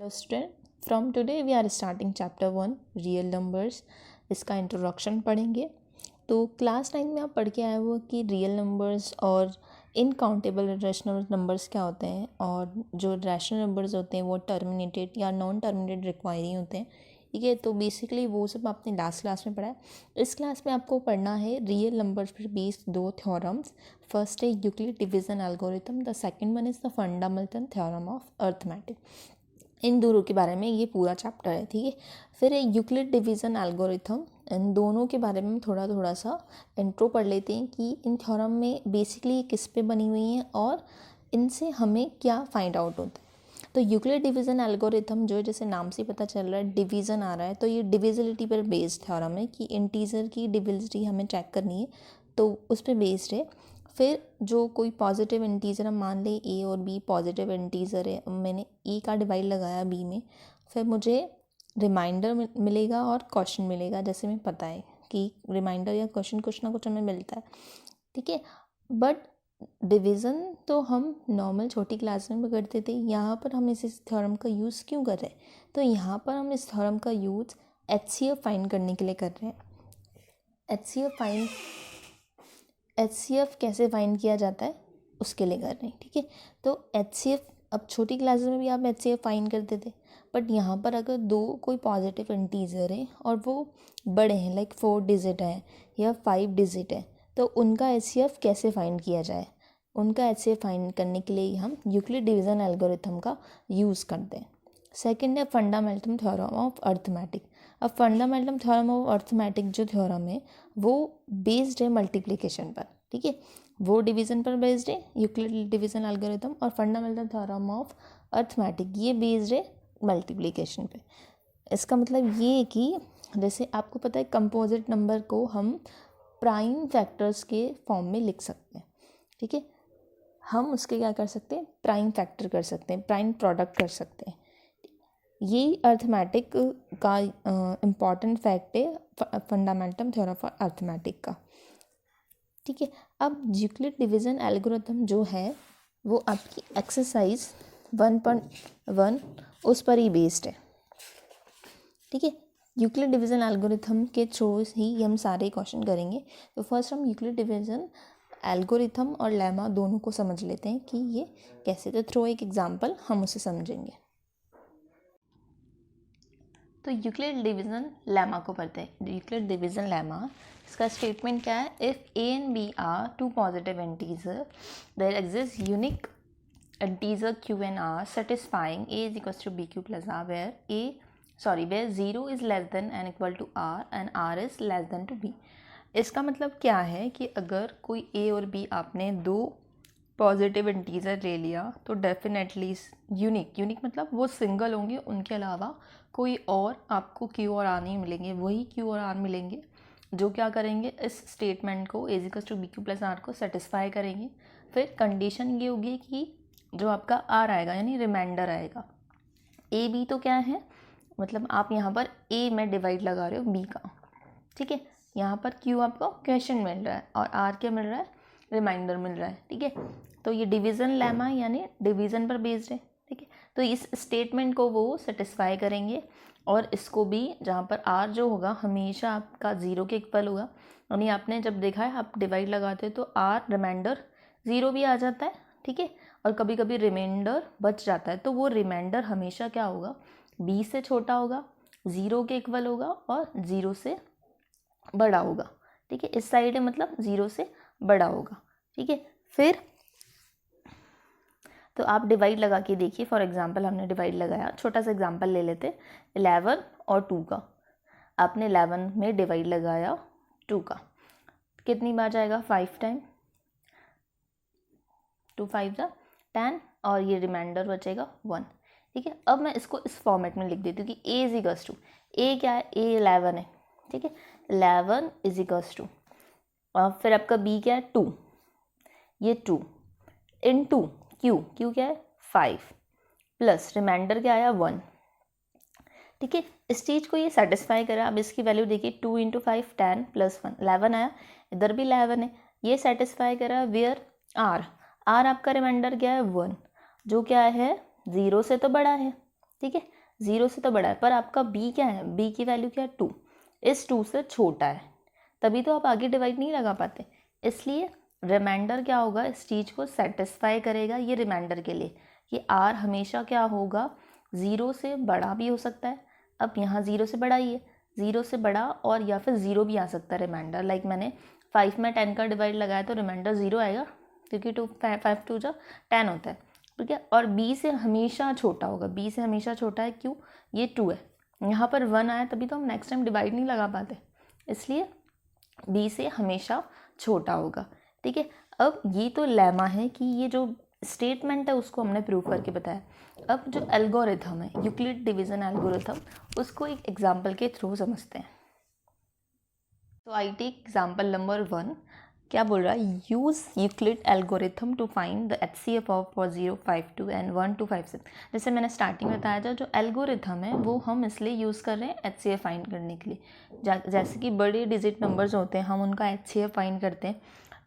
Hello student, from today we are starting chapter 1 real numbers. इसका introduction पढ़ेंगे। तो class 9 में आप पढ़ के आए हो कि रियल नंबर्स और इनकाउंटेबल रैशनल नंबर्स क्या होते हैं, और जो रैशनल नंबर्स होते हैं वो टर्मिनेटेड या नॉन टर्मिनेटेड रिक्वायरिंग होते हैं। ठीक है, तो बेसिकली वो सब आपने लास्ट क्लास में पढ़ा है। इस क्लास में आपको पढ़ना है रियल नंबर्स पर बेस्ड दो थ्योरम्स। फर्स्ट है Euclid division algorithm, the second one is the fundamental theorem of arithmetic. इन दोनों के बारे में ये पूरा चैप्टर है। ठीक है, फिर है यूक्लिड डिवीज़न एल्गोरिथम। इन दोनों के बारे में थोड़ा थोड़ा सा इंट्रो पढ़ लेते हैं कि इन थ्योरम में बेसिकली किस पे बनी हुई हैं और इनसे हमें क्या फाइंड आउट होता है। तो यूक्लिड डिवीज़न एल्गोरिथम जो है, जैसे नाम से पता चल रहा है डिवीज़न आ रहा है, तो ये डिविजिबिलिटी पर बेस्ड थ्योरम है कि इंटीजर की डिविजिबिलिटी हमें चेक करनी है, तो उस पर बेस्ड है। फिर जो कोई पॉजिटिव इंटीजर हम मान लें ए और बी पॉजिटिव इंटीजर है, मैंने ए का डिवाइड लगाया बी में, फिर मुझे रिमाइंडर मिलेगा और क्वेश्चन मिलेगा। जैसे मैं पता है कि रिमाइंडर या क्वेश्चन कुछ ना कुछ हमें मिलता है। ठीक है, बट डिवीज़न तो हम नॉर्मल छोटी क्लास में भी करते थे, यहाँ पर हम इस थ्योरम का यूज़ क्यों कर रहे हैं? तो यहाँ पर हम इस थ्योरम का यूज़ HCF फाइंड करने के लिए कर रहे हैं। HCF कैसे फाइंड किया जाता है उसके लिए कर रहे हैं। ठीक है, तो HCF अब छोटी क्लासेस में भी आप HCF फाइंड करते थे, बट यहाँ पर अगर दो कोई पॉजिटिव इंटीजर है और वो बड़े हैं, लाइक 4 डिजिट है या 5 डिजिट है, तो उनका HCF कैसे फाइंड किया जाए? उनका HCF फाइंड करने के लिए हम यूक्लिड डिवीज़न एल्गोरिथम का यूज़ करते हैं। सेकेंड है फंडामेंटल थ्योरम ऑफ अर्थमेटिक। अब फंडामेंटल थ्योरम ऑफ अर्थमेटिक जो थ्योरम है वो बेस्ड है मल्टीप्लिकेशन पर। ठीक है, वो डिवीज़न पर बेस्ड है यूक्लिड डिवीज़न एल्गोरिथम, और फंडामेंटल थ्योरम ऑफ अर्थमेटिक ये बेस्ड है मल्टीप्लिकेशन पे। इसका मतलब ये है कि जैसे आपको पता है कंपोजिट नंबर को हम प्राइम फैक्टर्स के फॉर्म में लिख सकते हैं। ठीक है, हम उसके क्या कर सकते हैं, प्राइम फैक्टर कर सकते हैं, प्राइम प्रोडक्ट कर सकते हैं। ये अर्थमेटिक का इम्पॉर्टेंट फैक्ट है फंडामेंटल थ्योरम ऑफ अर्थमेटिक का। ठीक है, अब यूक्लिड डिवीज़न एल्गोरिथम जो है वो आपकी एक्सरसाइज 1.1 उस पर ही बेस्ड है। ठीक है, यूक्लिड डिवीज़न एल्गोरिथम के थ्रू ही हम सारे क्वेश्चन करेंगे। तो फर्स्ट हम यूक्लिड डिवीज़न एल्गोरिथम और लेमा दोनों को समझ लेते हैं कि ये कैसे। तो थ्रू एक एग्जांपल हम उसे समझेंगे। तो यूक्लिड डिवीज़न लेमा को पढ़ते हैं। यूक्लिड डिवीज़न लेमा, इसका स्टेटमेंट क्या है? If a and b are two positive integer, there exist unique integer q and r satisfying a is equals to B Q plus r, where 0 is less than and equal to r and r is less than to b. इसका मतलब क्या है कि अगर कोई ए और B आपने दो पॉजिटिव इंटीजर ले लिया तो डेफिनेटली यूनिक मतलब वो सिंगल होंगे, उनके अलावा कोई और आपको क्यू और आर नहीं मिलेंगे। वही क्यू और आर मिलेंगे जो क्या करेंगे, इस स्टेटमेंट को A equals to B Q plus R को सेटिस्फाई करेंगे। फिर कंडीशन ये होगी कि जो आपका आर आएगा यानी रिमाइंडर आएगा। ए बी तो क्या है, मतलब आप यहाँ पर ए में डिवाइड लगा रहे हो बी का। ठीक है, यहाँ पर क्यू आपको क्वेश्चन मिल रहा है और आर क्या मिल रहा है, रिमाइंडर मिल रहा है। ठीक है, तो ये डिवीज़न लेमा यानी डिवीज़न पर बेस्ड है। ठीक है, तो इस स्टेटमेंट को वो सेटिस्फाई करेंगे और इसको भी, जहाँ पर आर जो होगा हमेशा आपका 0 के इक्वल होगा। यानी आपने जब देखा है आप डिवाइड लगाते हो तो आर रिमाइंडर 0 भी आ जाता है। ठीक है, और कभी कभी रिमाइंडर बच जाता है, तो वो रिमाइंडर हमेशा क्या होगा, बी से छोटा होगा, 0 के इक्वल होगा और 0 से बड़ा होगा। ठीक है, इस साइड है मतलब 0 से बड़ा होगा। ठीक है, फिर तो आप डिवाइड लगा के देखिए। फॉर एग्जांपल हमने डिवाइड लगाया, छोटा सा एग्जांपल ले लेते, 11 और 2 का। आपने 11 में डिवाइड लगाया 2 का, कितनी बार जाएगा, 5 टाइम। 2 5 जा 10 और ये रिमाइंडर बचेगा 1। ठीक है, अब मैं इसको इस फॉर्मेट में लिख देती हूँ कि ए इज इक्वल्स टू, ए क्या है, ए 11 है। ठीक है, 11 इज इक्वल्स टू, और फिर आपका बी क्या है, 2, ये 2 इन 2 क्यू क्या है, 5 प्लस रिमाइंडर क्या आया, 1। ठीक है, इस चीज़ को ये सेटिस्फाई करा। अब इसकी वैल्यू देखिए, 2 × 5 10 + 1 11 आया, इधर भी 11 है, ये सेटिस्फाई करा। वेयर आर आपका रिमाइंडर क्या है, 1, जो क्या है 0 से तो बड़ा है। ठीक है, 0 से तो बड़ा है, पर आपका b क्या है, b की वैल्यू क्या है 2, इस 2 से छोटा है, तभी तो आप आगे डिवाइड नहीं लगा पाते। इसलिए रिमाइंडर क्या होगा, इस चीज़ को सेटिस्फाई करेगा ये रिमाइंडर के लिए कि r हमेशा क्या होगा, 0 से बड़ा भी हो सकता है। अब यहाँ 0 से बड़ा ही है, 0 से बड़ा और या फिर 0 भी आ सकता है रिमाइंडर। लाइक मैंने 5 में 10 का डिवाइड लगाया तो रिमाइंडर 0 आएगा, क्योंकि 5 2 जो 10 होता है, ठीक है। और b से हमेशा छोटा होगा, b से हमेशा छोटा है, क्यों, ये 2 है, यहाँ पर 1 आया तभी तो हम नेक्स्ट टाइम डिवाइड नहीं लगा पाते, इसलिए b से हमेशा छोटा होगा, ठीक है। अब ये तो लेमा है कि ये जो स्टेटमेंट है उसको हमने प्रूव करके बताया। अब जो एल्गोरिथम है, यूक्लिड डिवीजन एल्गोरिथम, उसको एक एग्जांपल के थ्रू समझते हैं। तो आई टेक एग्जांपल नंबर 1, क्या बोल रहा है, use Euclid algorithm to find the HCF of 4052 and 1256। जैसे मैंने स्टार्टिंग में बताया था, जो एल्गोरिथम है वो हम इसलिए यूज़ कर रहे हैं HCF फाइंड करने के लिए। जैसे कि बड़े डिजिट नंबर्स होते हैं, हम उनका HCF फाइंड करते हैं,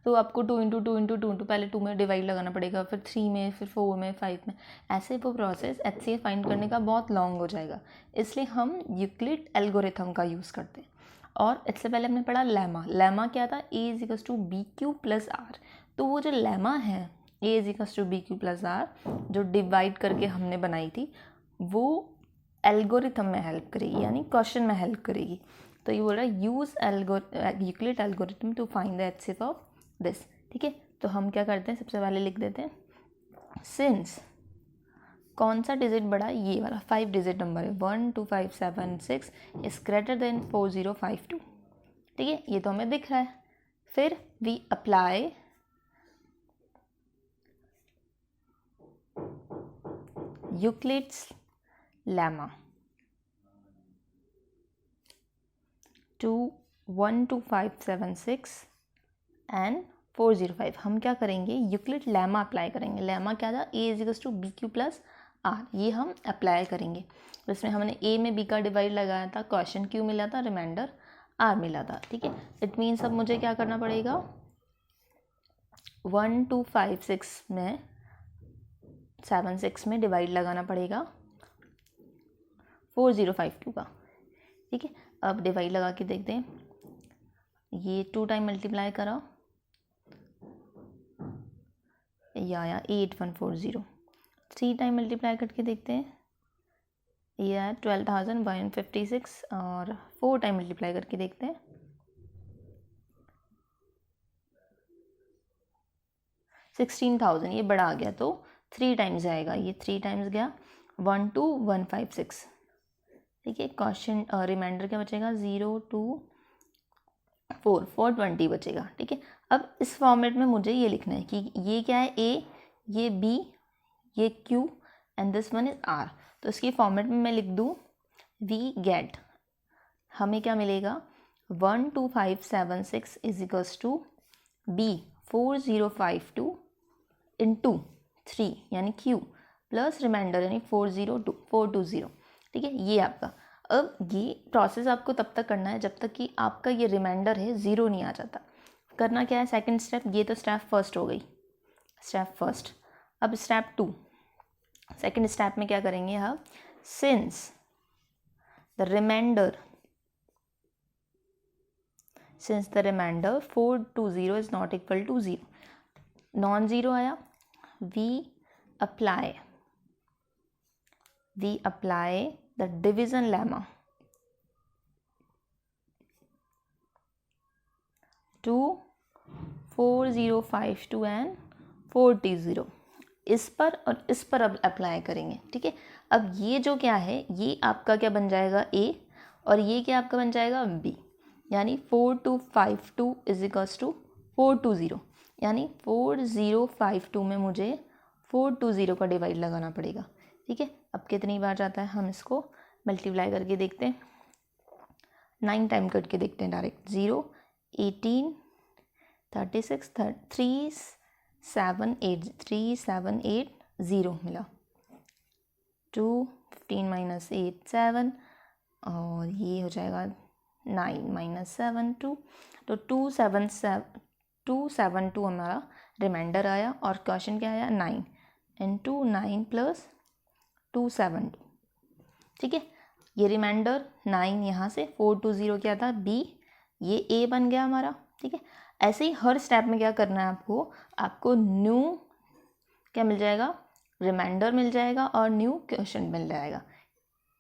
तो आपको 2 इंटू 2 इंटू 2 इंटू पहले 2 में डिवाइड लगाना पड़ेगा, फिर 3 में, फिर 4 में, 5 में, ऐसे वो प्रोसेस HCF फाइंड करने का बहुत लॉन्ग हो जाएगा, इसलिए हम यूक्लिड एल्गोरिथम का यूज़ करते हैं। और इससे पहले हमने पढ़ा लेमा। लेमा क्या था, a is equals to B Q plus r. तो वो जो लेमा है a is equals to B Q plus r, जो डिवाइड करके हमने बनाई थी, वो एल्गोरिथम में हेल्प करेगी, यानी क्वेश्चन में हेल्प करेगी। तो ये बोल रहा है use Euclid algorithm to find the HCF of this, ठीक है। तो हम क्या करते हैं, सबसे पहले लिख देते हैं सिंस कौन सा डिजिट बड़ा है, ये वाला 5 डिजिट नंबर है, 1 2 5 7 6 इज ग्रेटर देन 4052, ठीक है, ये तो हमें दिख रहा है। फिर we apply Euclid's lemma to 1 2 5 7 6 and 405। हम क्या करेंगे, यूक्लिड लेमा अप्लाई करेंगे। लेमा क्या था, a is equals to B Q plus r, ये हम अप्लाई करेंगे। जिसमें हमने a में b का डिवाइड लगाया था, क्वेश्चन क्यू मिला था, रिमाइंडर r मिला था, ठीक है। इट मीन्स अब मुझे क्या करना पड़ेगा, 1 2 5 6 में 7 6 में डिवाइड लगाना पड़ेगा 4052 का, ठीक है। अब डिवाइड लगा के देखते हैं, ये 2 टाइम मल्टीप्लाई करा, ये आया 8140। 3 टाइम मल्टीप्लाई करके देखते हैं, ये आया 12,156, और 4 टाइम मल्टीप्लाई करके देखते हैं, 16,000। ये बड़ा आ गया तो 3 टाइम्स आएगा, ये 3 टाइम्स गया 12156, ठीक है। क्वेश्चन रिमाइंडर क्या बचेगा, 0 2 4 420 बचेगा, ठीक है। अब इस फॉर्मेट में मुझे ये लिखना है कि ये क्या है, a, ये b, ये q and this one is r। तो इसकी फॉर्मेट में मैं लिख दूँ, वी गेट, हमें क्या मिलेगा, 1 2 5 7 6 is equals to b 4052 into 3 यानी q प्लस रिमाइंडर यानी 420, ठीक है। ये आपका, अब ये प्रोसेस आपको तब तक करना है जब तक कि आपका ये रिमाइंडर है 0 नहीं आ जाता। करना क्या है, सेकंड स्टेप, ये तो स्टेप फर्स्ट हो गई, स्टेप फर्स्ट। अब स्टेप 2, सेकंड स्टेप में क्या करेंगे हम, since the remainder 420 is not equal to 0, non zero आया, we apply the division lemma to 4052 and 40, इस पर और इस पर अब अप्लाई करेंगे, ठीक है। अब ये जो क्या है, ये आपका क्या बन जाएगा a, और ये क्या आपका बन जाएगा b, यानी 4252 इज इक्वल्स टू 420, यानी 4052 में मुझे 420 का डिवाइड लगाना पड़ेगा, ठीक है। अब कितनी बार जाता है, हम इसको मल्टीप्लाई करके देखते हैं, 9 टाइम करके देखते हैं डायरेक्ट, 0 18 36 378 मिला, 2 15 माइनस 8 7, और ये हो जाएगा 9 माइनस 7 2, तो 272 हमारा रिमाइंडर आया, और क्वेश्चन क्या आया 9 इंटू 9 प्लस 272, ठीक है। ये रिमाइंडर 9 यहाँ से 4 2 0 क्या था B, ये A बन गया हमारा, ठीक है। ऐसे ही हर स्टेप में क्या करना है आपको न्यू क्या मिल जाएगा, रिमाइंडर मिल जाएगा और न्यू क्वेश्चन मिल जाएगा।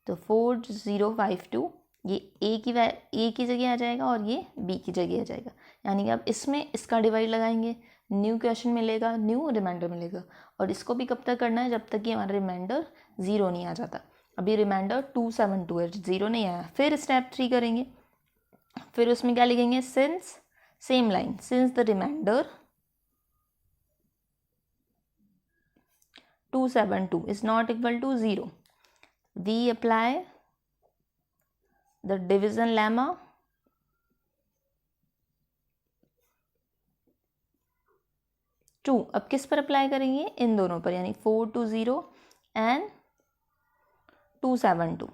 तो 4052 ये ए की जगह आ जाएगा और ये बी की जगह आ जाएगा, यानी कि अब इसमें इसका डिवाइड लगाएंगे, न्यू क्वेश्चन मिलेगा, न्यू रिमाइंडर मिलेगा। और इसको भी कब तक करना है, जब तक कि हमारा रिमाइंडर 0 नहीं आ जाता। अभी रिमाइंडर 272 है, 0 नहीं आया। फिर स्टेप 3 करेंगे, फिर उसमें क्या लिखेंगे, since same line, since the remainder 272 is not equal to 0, we apply the division lemma to. अब किस पर अप्लाई करेंगे, इन दोनों पर, यानी 420 एंड 272।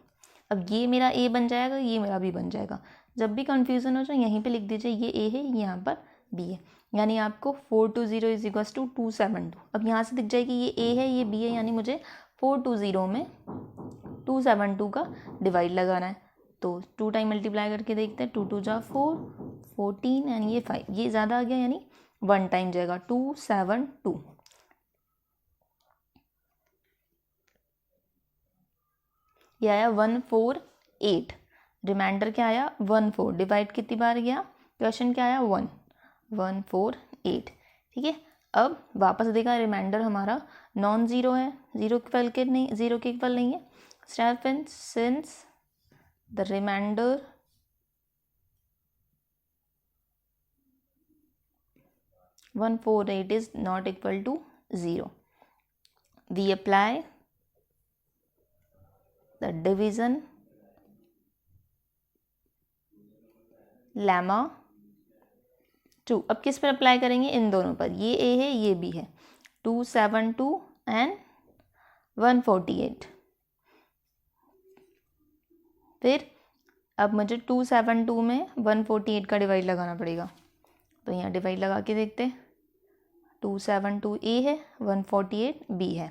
अब ये मेरा ए बन जाएगा, ये मेरा बी बन जाएगा। जब भी कंफ्यूजन हो जाए यहीं पे लिख दीजिए ये ए है, यहाँ पर बी है, यानी आपको 420 इज इक्वल्स टू 272। अब यहाँ से दिख जाएगी ये ए है, ये बी है, यानी मुझे 420 में 272 का डिवाइड लगाना है। तो 2 टाइम मल्टीप्लाई करके देखते हैं, 2 2 जा 4, 14 एंड ये 5, ये ज़्यादा आ गया, यानी 1 टाइम जाएगा 272। ये आया 148, रिमाइंडर क्या आया 14, डिवाइड कितनी बार गया, क्वेश्चन क्या आया 1, 148, ठीक है। अब वापस देखा रिमाइंडर हमारा नॉन ज़ीरो है, ज़ीरो के इक्वल नहीं है। Step in, since the remainder one 148 is not equal to 0, we apply the division lemma 2। अब किस पर अप्लाई करेंगे, इन दोनों पर, ये ए है ये बी है, 272 एंड 148। फिर अब मुझे 272 में 148 का डिवाइड लगाना पड़ेगा, तो यहाँ डिवाइड लगा के देखते हैं। 272 ए है, 148 बी है,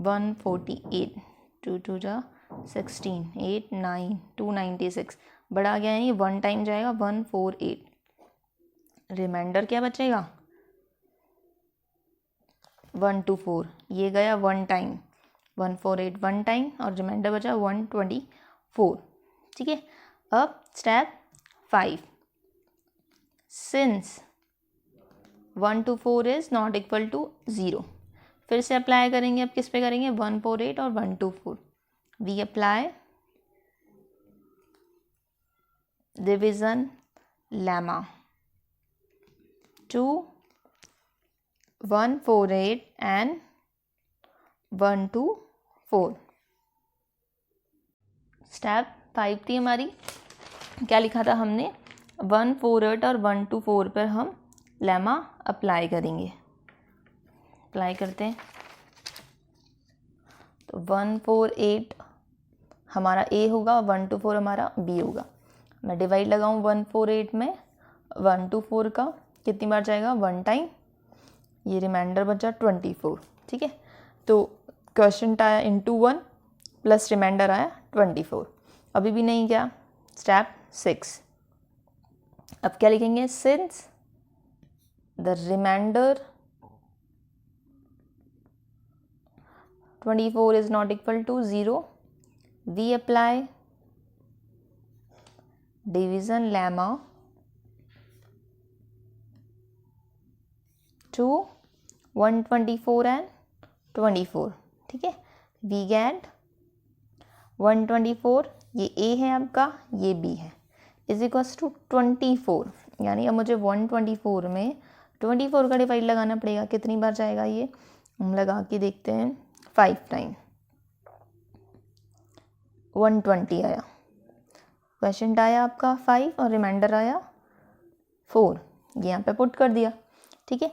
148 2 2 जा 16, 8 9 296, बड़ा गया यानी 1 टाइम जाएगा 148। रिमाइंडर क्या बचेगा 124, ये गया 1 टाइम 148 1 टाइम, और रिमाइंडर बचा 124, ठीक है। अब step 5, since 1 to 4 is not equal to 0, फिर से अप्लाई करेंगे। अब किस पे करेंगे, 148 और 124, we apply division lemma to 148 and 124। Step 5 थी हमारी, क्या लिखा था हमने, 148 और 124 पर हम लेमा अप्लाई करेंगे। अप्लाई करते हैं, तो 148 हमारा ए होगा, 124 हमारा बी होगा। मैं डिवाइड लगाऊं 148 में, 124 का कितनी बार जाएगा 1 टाइम, ये रिमाइंडर बचा 24, ठीक है। तो क्वेश्चन आया इंटू 1 प्लस रिमाइंडर आया 24, अभी भी नहीं गया। स्टेप 6, अब क्या लिखेंगे, since the remainder 24 is not equal to 0, we apply division lemma to 124 and 24, ठीक है। we get 124, ये A है आपका, ये B है, इज इक्वल्स टू 24, यानी अब मुझे 124 में 24 का डिवाइड लगाना पड़ेगा। कितनी बार जाएगा ये, हम लगा के देखते हैं, 5 टाइम 120 आया, क्वेश्चन आया आपका 5 और रिमाइंडर आया 4, ये यहाँ पे पुट कर दिया, ठीक है।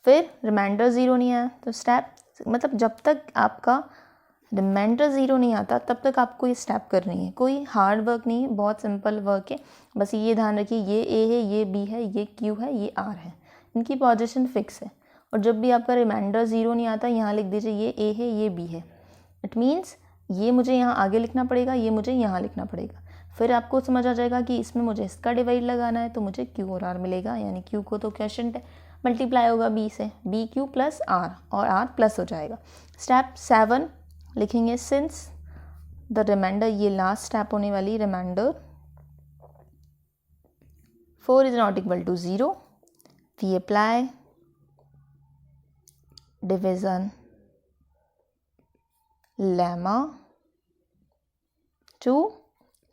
फिर रिमाइंडर 0 नहीं आया, तो स्टेप, मतलब जब तक आपका रिमाइंडर 0 नहीं आता तब तक आपको ये स्टेप करनी है। कोई हार्ड वर्क नहीं है, बहुत सिंपल वर्क है। बस ये ध्यान रखिए, ये ए है, ये बी है, ये क्यू है, ये आर है, इनकी पोजीशन फिक्स है। और जब भी आपका रिमाइंडर 0 नहीं आता, यहाँ लिख दीजिए ये ए है, ये बी है। इट मीन्स ये मुझे यहाँ आगे लिखना पड़ेगा, ये मुझे यहाँ लिखना पड़ेगा। फिर आपको समझ आ जाएगा कि इसमें मुझे इसका डिवाइड लगाना है, तो मुझे क्यू और आर मिलेगा, यानी क्यू को तो क्वेश्चन मल्टीप्लाई होगा बी से, बी क्यू प्लस आर, और आर प्लस हो जाएगा। स्टेप 7 लिखेंगे, सिंस द रिमाइंडर, ये लास्ट स्टेप होने वाली, remainder 4 is not equal to 0, we apply division lemma to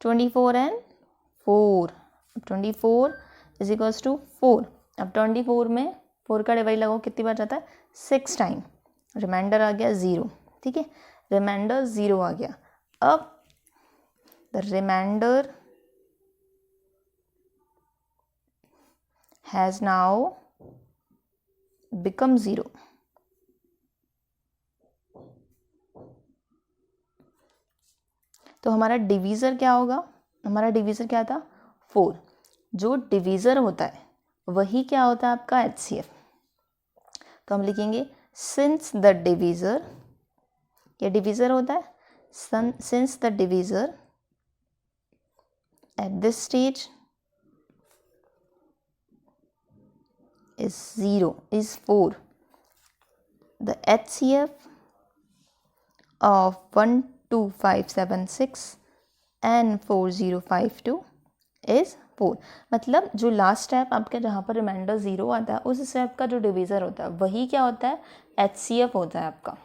24 and 4। 24 is equals to 4। अब 24 में 4 का डिवाइड लगाओ, कितनी बार जाता है, 6 टाइम। रिमाइंडर आ गया 0, ठीक है, रिमाइंडर 0 आ गया। अब the remainder has now become 0। तो हमारा डिवीज़र क्या होगा, हमारा डिवीज़र क्या था, 4। जो डिवीज़र होता है वही क्या होता है आपका HCF। तो हम लिखेंगे सिंस द डिवीज़र, ये डिवीज़र होता है, since the divisor at this stage is 0 is 4, the HCF of 12576 and 4052 is 4। मतलब जो लास्ट स्टेप आपके जहाँ पर रिमाइंडर 0 आता है, उस स्टेप का जो डिवीज़र होता है वही क्या होता है, HCF होता है आपका।